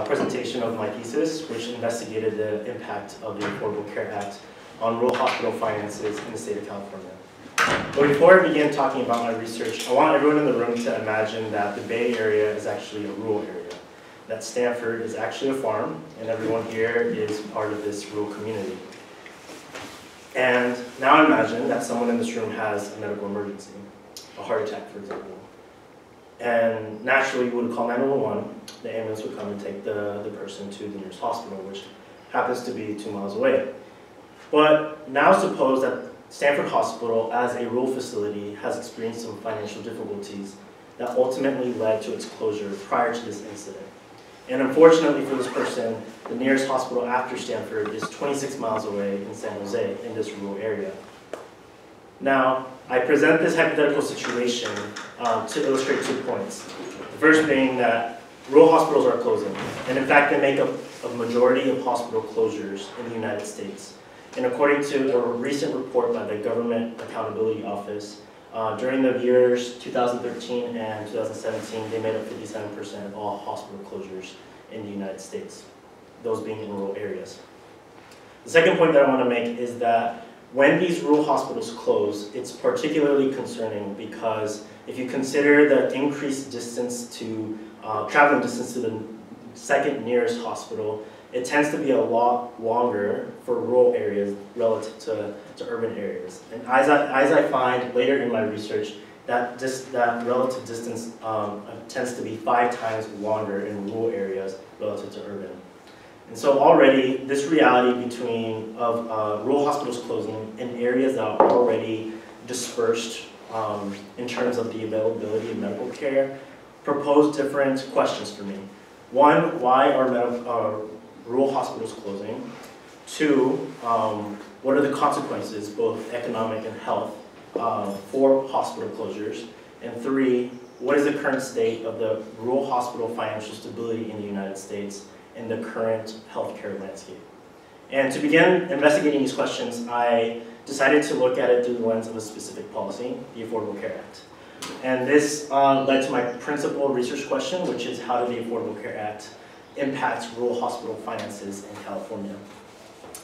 presentation of my thesis, which investigated the impact of the Affordable Care Act on rural hospital finances in the state of California. But before I begin talking about my research, I want everyone in the room to imagine that the Bay Area is actually a rural area, that Stanford is actually a farm, and everyone here is part of this rural community. And now imagine that someone in this room has a medical emergency, a heart attack, for example. And naturally, you would call 911, the ambulance would come and take the person to the nearest hospital, which happens to be 2 miles away. But now suppose that Stanford Hospital, as a rural facility, has experienced some financial difficulties that ultimately led to its closure prior to this incident. And unfortunately for this person, the nearest hospital after Stanford is 26 miles away in San Jose, in this rural area. Now, I present this hypothetical situation to illustrate 2 points. The first being that rural hospitals are closing, and in fact they make up a majority of hospital closures in the United States. And according to a recent report by the Government Accountability Office, during the years 2013 and 2017, they made up 57% of all hospital closures in the United States, those being in rural areas. The second point that I want to make is that when these rural hospitals close, it's particularly concerning because if you consider the increased distance to, traveling distance to the second nearest hospital, it tends to be a lot longer for rural areas relative to urban areas. And as I find later in my research, that relative distance tends to be 5 times longer in rural areas relative to urban. And so already, this reality of rural hospitals closing in areas that are already dispersed in terms of the availability of medical care propose different questions for me. One, why are rural hospitals closing? 2, what are the consequences, both economic and health, for hospital closures? And 3, what is the current state of the rural hospital financial stability in the United States in the current healthcare landscape? And to begin investigating these questions, I decided to look at it through the lens of a specific policy, the Affordable Care Act. And this led to my principal research question, which is how did the Affordable Care Act impact rural hospital finances in California?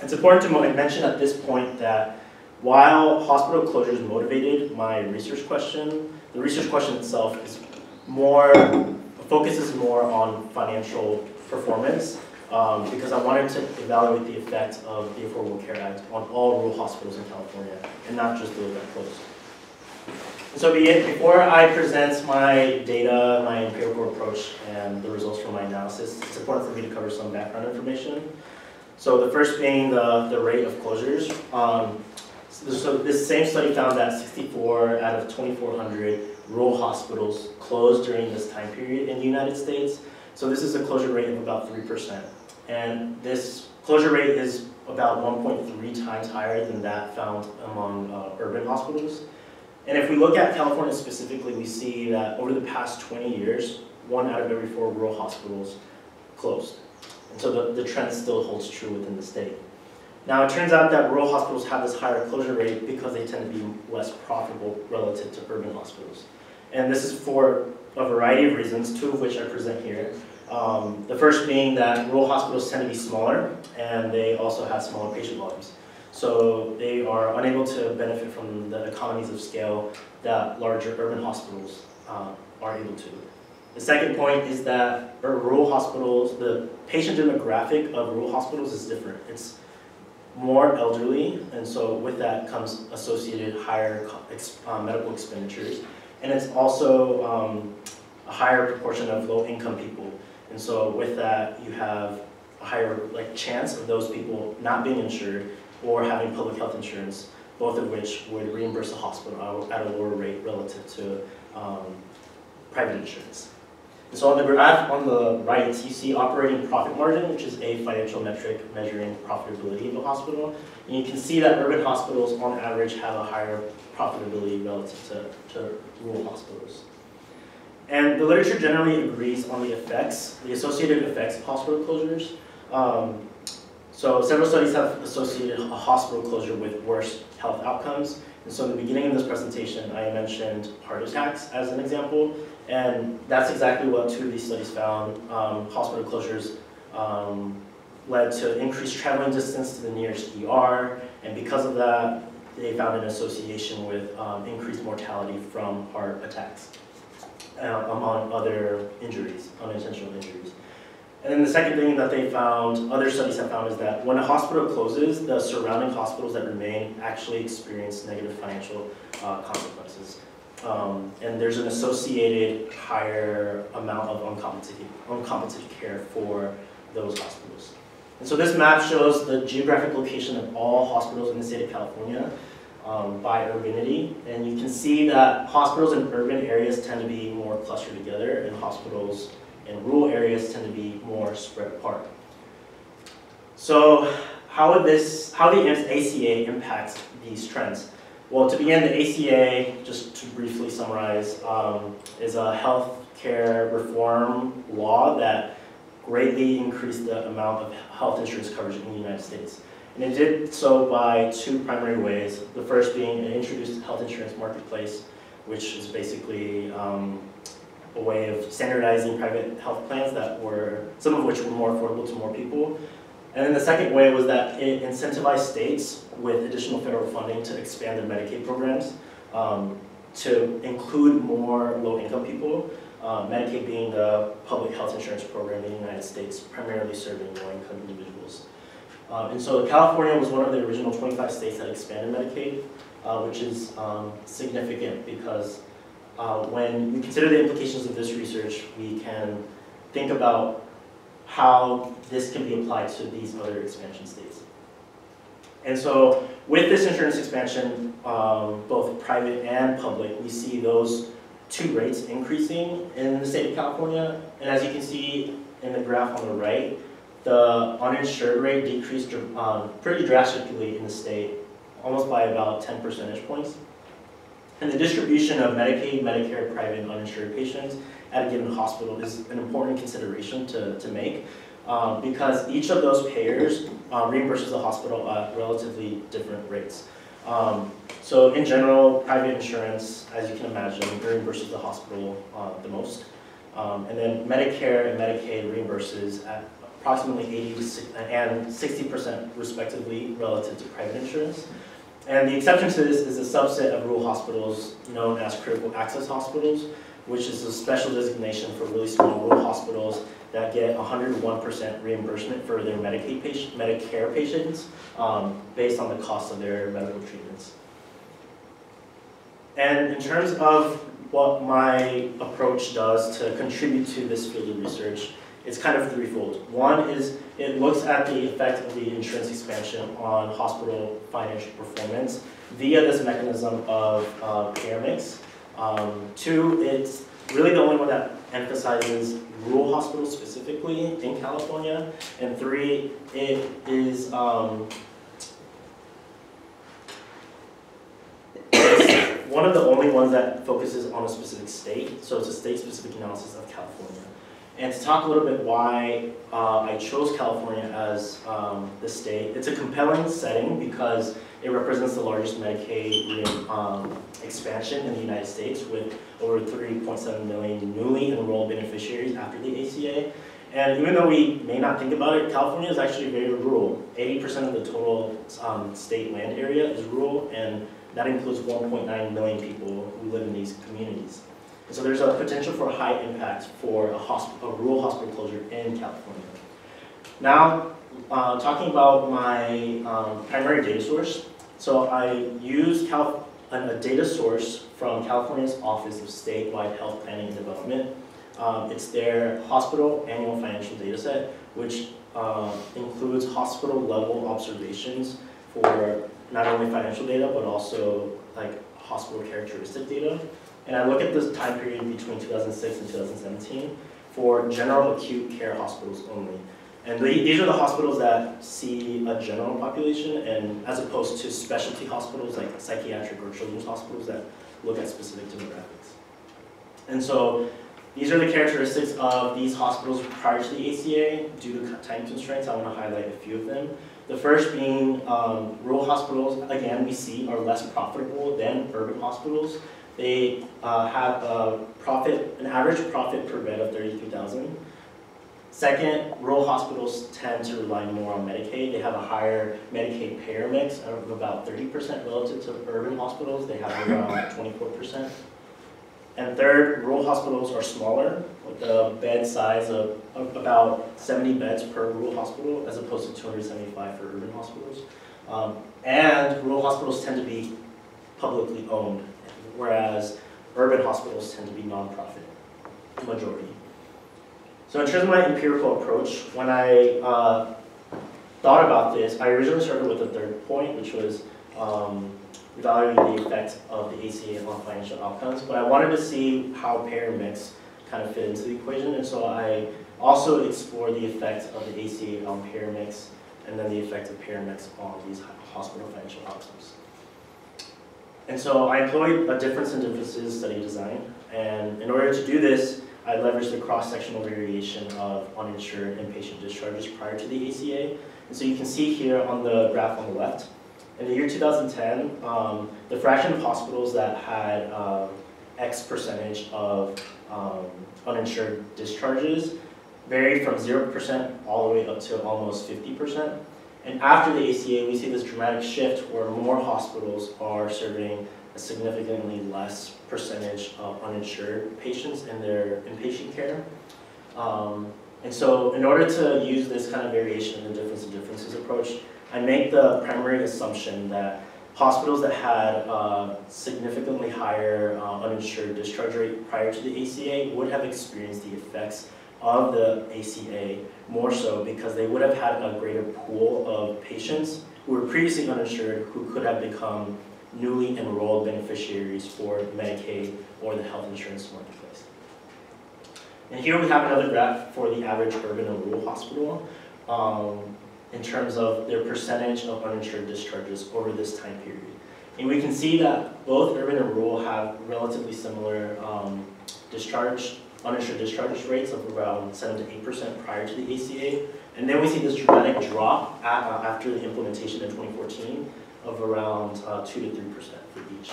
It's important to mention at this point that while hospital closures motivated my research question, the research question itself is focuses more on financial performance because I wanted to evaluate the effect of the Affordable Care Act on all rural hospitals in California and not just those that closed. So before I present my data, my empirical approach, and the results from my analysis, it's important for me to cover some background information. So the first being the rate of closures. So this same study found that 64 out of 2,400 rural hospitals closed during this time period in the United States. So this is a closure rate of about 3%. And this closure rate is about 1.3 times higher than that found among urban hospitals. And if we look at California specifically, we see that over the past 20 years, 1 out of every 4 rural hospitals closed. And so the trend still holds true within the state. Now, it turns out that rural hospitals have this higher closure rate because they tend to be less profitable relative to urban hospitals. And this is for a variety of reasons, 2 of which I present here. The first being that rural hospitals tend to be smaller, and they also have smaller patient volumes. So they are unable to benefit from the economies of scale that larger urban hospitals are able to. The second point is that rural hospitals, the patient demographic of rural hospitals is different. It's more elderly, and so with that comes associated higher medical expenditures. And it's also a higher proportion of low-income people. And so with that, you have a higher chance of those people not being insured or having public health insurance, both of which would reimburse the hospital at a lower rate relative to private insurance. And so on the graph on the right, you see operating profit margin, which is a financial metric measuring profitability of a hospital. And you can see that urban hospitals, on average, have a higher profitability relative to rural hospitals. And the literature generally agrees on the effects, the associated effects of hospital closures. So several studies have associated a hospital closure with worse health outcomes. And so in the beginning of this presentation, I mentioned heart attacks as an example. And that's exactly what two of these studies found. Hospital closures led to increased traveling distance to the nearest ER, and because of that, they found an association with increased mortality from heart attacks, among other injuries, unintentional injuries. And then the second thing that they found, other studies have found, is that when a hospital closes, the surrounding hospitals that remain actually experience negative financial consequences. And there's an associated higher amount of uncompensated care for those hospitals. And so this map shows the geographic location of all hospitals in the state of California by urbanity. And you can see that hospitals in urban areas tend to be more clustered together, and hospitals in rural areas tend to be more spread apart. So how the ACA impacts these trends? Well, to begin, the ACA, just to briefly summarize, is a healthcare reform law that greatly increased the amount of health insurance coverage in the United States. And it did so by two primary ways. The first being it introduced health insurance marketplace, which is basically a way of standardizing private health plans that were, some of which were more affordable to more people. And then the second way was that it incentivized states with additional federal funding to expand their Medicaid programs to include more low-income people, Medicaid being the public health insurance program in the United States, primarily serving low-income individuals. And so California was one of the original 25 states that expanded Medicaid, which is significant because when we consider the implications of this research, we can think about how this can be applied to these other expansion states. And so with this insurance expansion, both private and public, we see those two rates increasing in the state of California. And as you can see in the graph on the right, the uninsured rate decreased pretty drastically in the state, almost by about 10 percentage points. And the distribution of Medicaid, Medicare, private, and uninsured patients at a given hospital is an important consideration to make because each of those payers reimburses the hospital at relatively different rates. So in general, private insurance, as you can imagine, reimburses the hospital the most. And then Medicare and Medicaid reimburses at approximately 80 and 60% respectively relative to private insurance. And the exception to this is a subset of rural hospitals known as critical access hospitals, which is a special designation for really small rural hospitals that get 101% reimbursement for their Medicare patients based on the cost of their medical treatments. And in terms of what my approach does to contribute to this field of research, it's kind of threefold. One is it looks at the effect of the insurance expansion on hospital financial performance via this mechanism of payer mix. Two, it's really the only one that emphasizes rural hospitals specifically in California. And three, it is one of the only ones that focuses on a specific state. So it's a state-specific analysis of California. And to talk a little bit why I chose California as the state, it's a compelling setting because it represents the largest Medicaid expansion in the United States with over 3.7 million newly enrolled beneficiaries after the ACA. And even though we may not think about it, California is actually very rural. 80% of the total state land area is rural, and that includes 1.9 million people who live in these communities. And so there's a potential for a high impact for a rural hospital closure in California. Now, talking about my primary data source. So I use a data source from California's Office of Statewide Health Planning and Development. It's their hospital annual financial data set, which includes hospital level observations for not only financial data, but also like hospital characteristic data. And I look at this time period between 2006 and 2017 for general acute care hospitals only. And these are the hospitals that see a general population, and as opposed to specialty hospitals like psychiatric or children's hospitals that look at specific demographics. And so these are the characteristics of these hospitals prior to the ACA. Due to time constraints, I want to highlight a few of them. The first being rural hospitals, again, we see are less profitable than urban hospitals. They have an average profit per bed of $33,000. Second, rural hospitals tend to rely more on Medicaid. They have a higher Medicaid payer mix of about 30% relative to urban hospitals. They have around 24%. And third, rural hospitals are smaller, with a bed size of about 70 beds per rural hospital, as opposed to 275 for urban hospitals. And rural hospitals tend to be publicly owned, whereas urban hospitals tend to be nonprofit, majority. So in terms of my empirical approach, when I thought about this, I originally started with the third point, which was evaluating the effect of the ACA on financial outcomes. But I wanted to see how payer mix kind of fit into the equation, and so I also explored the effect of the ACA on payer mix, and then the effect of payer mix on these hospital financial outcomes. And so I employed a difference in differences study design, and in order to do this, I leveraged the cross-sectional variation of uninsured inpatient discharges prior to the ACA. And so you can see here on the graph on the left, in the year 2010, the fraction of hospitals that had X percentage of uninsured discharges varied from 0% all the way up to almost 50%. And after the ACA, we see this dramatic shift where more hospitals are serving a significantly less percentage of uninsured patients in their inpatient care. And so in order to use this kind of variation in the difference of differences approach, I make the primary assumption that hospitals that had a significantly higher uninsured discharge rate prior to the ACA would have experienced the effects of the ACA more so because they would have had a greater pool of patients who were previously uninsured who could have become newly enrolled beneficiaries for Medicaid or the health insurance marketplace. And here we have another graph for the average urban and rural hospital in terms of their percentage of uninsured discharges over this time period. And we can see that both urban and rural have relatively similar uninsured discharge rates of around 7 to 8% prior to the ACA. And then we see this dramatic drop after the implementation in 2014 of around 2 to 3% for each.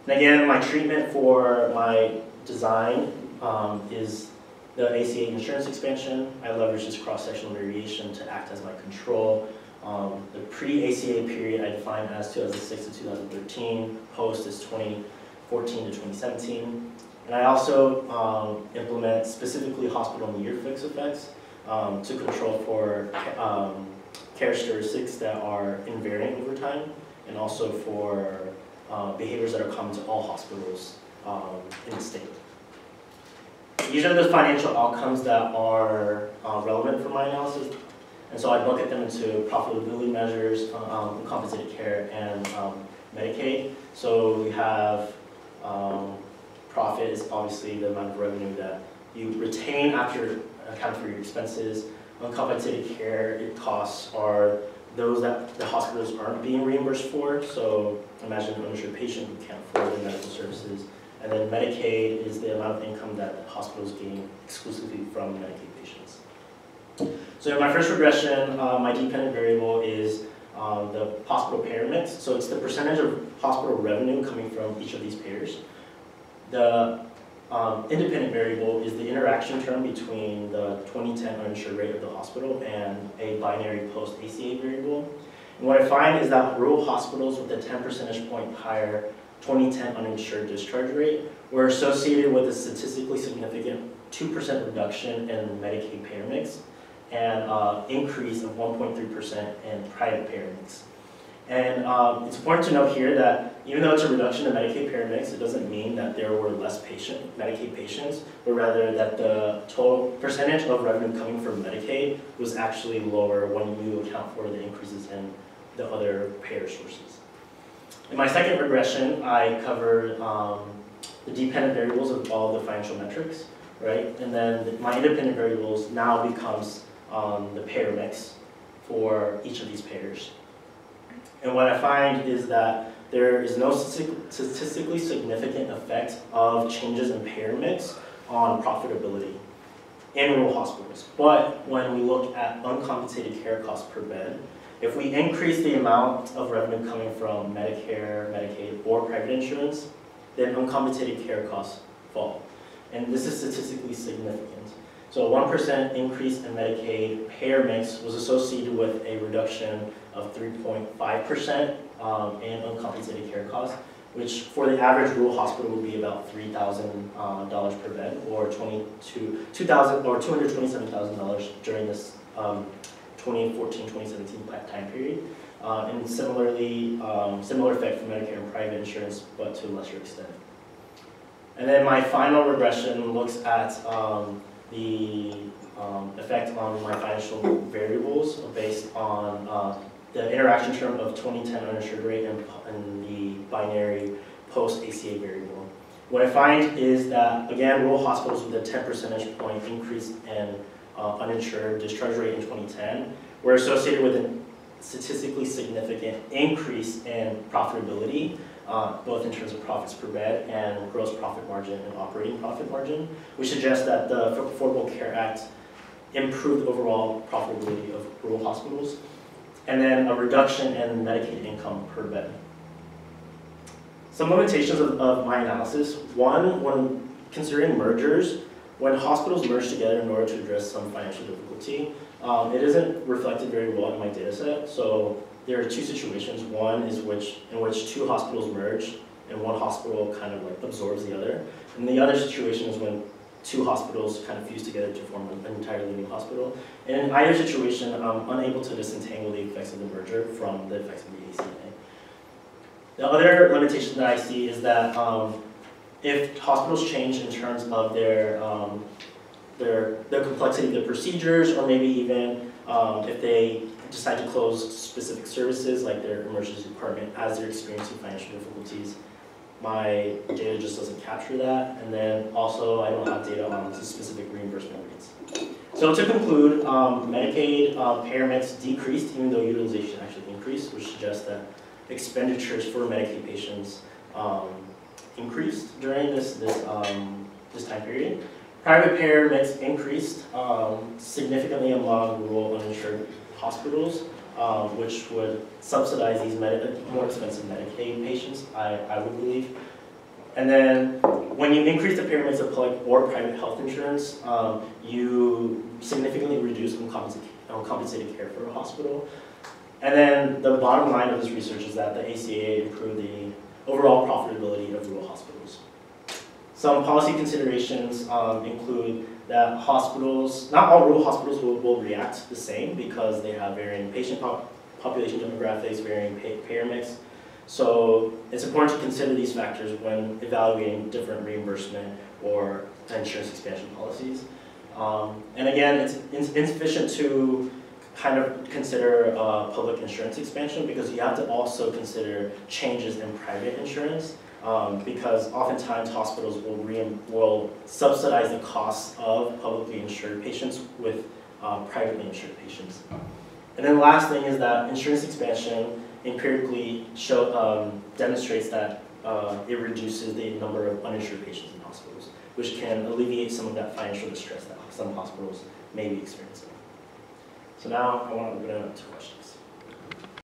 And again, my treatment for my design is the ACA insurance expansion. I leverage this cross-sectional variation to act as my control. The pre-ACA period I define as 2006 to 2013, post is 2014 to 2017. And I also implement specifically hospital and year fix effects to control for characteristics that are invariant over time, and also for behaviors that are common to all hospitals in the state. These are the financial outcomes that are relevant for my analysis, and so I bucket them into profitability measures, compensated care, and Medicaid. So we have profit is obviously the amount of revenue that you retain after accounting for your expenses. Uncompensated care costs are those that the hospitals aren't being reimbursed for. So imagine an uninsured patient who can't afford their medical services. And then Medicaid is the amount of income that the hospitals gain exclusively from Medicaid patients. So in my first regression, my dependent variable is the hospital payer mix. So it's the percentage of hospital revenue coming from each of these payers. The independent variable is the interaction term between the 2010 uninsured rate of the hospital and a binary post-ACA variable. And what I find is that rural hospitals with a 10 percentage point higher 2010 uninsured discharge rate were associated with a statistically significant 2% reduction in Medicaid payer mix and increase of 1.3% in private payer mix. And it's important to note here that even though it's a reduction in Medicaid payer mix, it doesn't mean that there were less Medicaid patients, but rather that the total percentage of revenue coming from Medicaid was actually lower when you account for the increases in the other payer sources. In my second regression, I covered the dependent variables of all the financial metrics, right? And then my independent variables now becomes the payer mix for each of these payers. And what I find is that there is no statistically significant effect of changes in payer mix on profitability in rural hospitals. But when we look at uncompensated care costs per bed, if we increase the amount of revenue coming from Medicare, Medicaid, or private insurance, then uncompensated care costs fall. And this is statistically significant. So a 1% increase in Medicaid payer mix was associated with a reduction of 3.5% in uncompensated care costs, which for the average rural hospital would be about $3,000 per bed, or $227,000 during this 2014-2017 time period. And similarly, similar effect for Medicare and private insurance, but to a lesser extent. And then my final regression looks at the effect on my financial variables based on the interaction term of 2010 uninsured rate and the binary post-ACA variable. What I find is that, again, rural hospitals with a 10 percentage point increase in uninsured discharge rate in 2010 were associated with a statistically significant increase in profitability, both in terms of profits per bed and gross profit margin and operating profit margin, which suggests that the Affordable Care Act improved overall profitability of rural hospitals, and then a reduction in Medicaid income per bed. Some limitations of my analysis. One, when considering mergers, when hospitals merge together in order to address some financial difficulty, it isn't reflected very well in my data set. So there are two situations. One is in which two hospitals merge and one hospital kind of like absorbs the other. And the other situation is when two hospitals kind of fuse together to form an entirely new hospital. And in either situation, I'm unable to disentangle the effects of the merger from the effects of the ACA. The other limitation that I see is that if hospitals change in terms of the complexity of the procedures, or maybe even if they decide to close specific services like their emergency department as they're experiencing financial difficulties, my data just doesn't capture that. And then also I don't have data on the specific reimbursement rates. So to conclude, Medicaid payer mix decreased even though utilization actually increased, which suggests that expenditures for Medicaid patients increased during this time period. Private payer mix increased significantly among rural uninsured hospitals, which would subsidize these more expensive Medicaid patients, I would believe. And then when you increase the payer mix of public or private health insurance, you significantly reduce uncompensated care for a hospital. And then the bottom line of this research is that the ACA improved the overall profitability of rural hospitals. Some policy considerations include that hospitals, not all rural hospitals will react the same because they have varying patient population demographics, varying payer mix. So it's important to consider these factors when evaluating different reimbursement or insurance expansion policies. And again, it's insufficient to kind of consider public insurance expansion because you have to also consider changes in private insurance. Because oftentimes hospitals will subsidize the costs of publicly insured patients with privately insured patients. And then the last thing is that insurance expansion empirically demonstrates that it reduces the number of uninsured patients in hospitals, which can alleviate some of that financial distress that some hospitals may be experiencing. So now I want to open it up to questions.